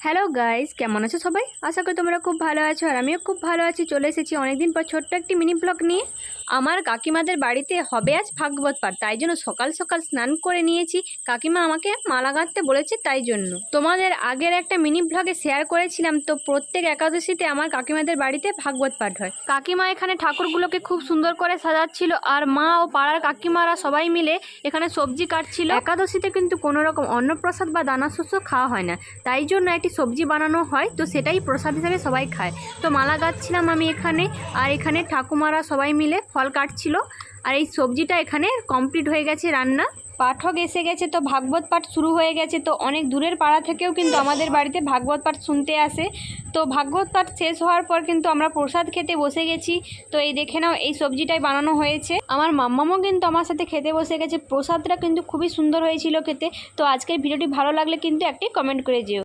Hello guys, কেমন আছো সবাই? আশা করি তোমরা খুব ভালো আছো আর আমিও খুব ভালো আছি। চলে এসেছি অনেকদিন পর ছোট্ট একটি মিনি ব্লগ নিয়ে। আমার কাকিমাদের বাড়িতে হবে আজ ভাগবত পাঠ, তাই জন্য সকাল সকাল স্নান করে নিয়েছি। কাকিমা আমাকে মালা গাঁথতে বলেছে, তাই জন্য তোমাদের আগের একটা মিনি ব্লগে শেয়ার করেছিলাম। তো প্রত্যেক একাদশীতে আমার কাকিমাদের বাড়িতে ভাগবত পাঠ হয়। কাকিমা এখানে ঠাকুরগুলোকে খুব সুন্দর করে সাজাচ্ছিল আর মা ও পাড়ার কাকিমারা সবাই মিলে এখানে সবজি কাটছিল। একাদশীতে কিন্তু কোনো রকম অন্নপ্রসাদ বা দানা শস্য খাওয়া হয় না, তাই জন্য একটি সবজি বানানো হয়, তো সেটাই প্রসাদ হিসেবে সবাই খায়। তো মালা গাঁথছিলাম আমি এখানে, আর এখানে ঠাকুমারা সবাই মিলে ফল কাটছিল। আর এই সবজিটা এখানে কমপ্লিট হয়ে গেছে রান্না। পাঠক এসে গেছে, তো ভাগবত পাঠ শুরু হয়ে গেছে। তো অনেক দূরের পাড়া থেকেও কিন্তু আমাদের বাড়িতে ভাগবত পাঠ শুনতে আসে। তো ভাগবত পাঠ শেষ হওয়ার পর কিন্তু আমরা প্রসাদ খেতে বসে গেছি। তো এই দেখে নাও, এই সবজিটাই বানানো হয়েছে। আমার মাম্মামও কিন্তু আমার সাথে খেতে বসে গেছে। প্রসাদটা কিন্তু খুবই সুন্দর হয়েছিল খেতে। তো আজকের ভিডিওটি ভালো লাগলে কিন্তু একটি কমেন্ট করে যেও।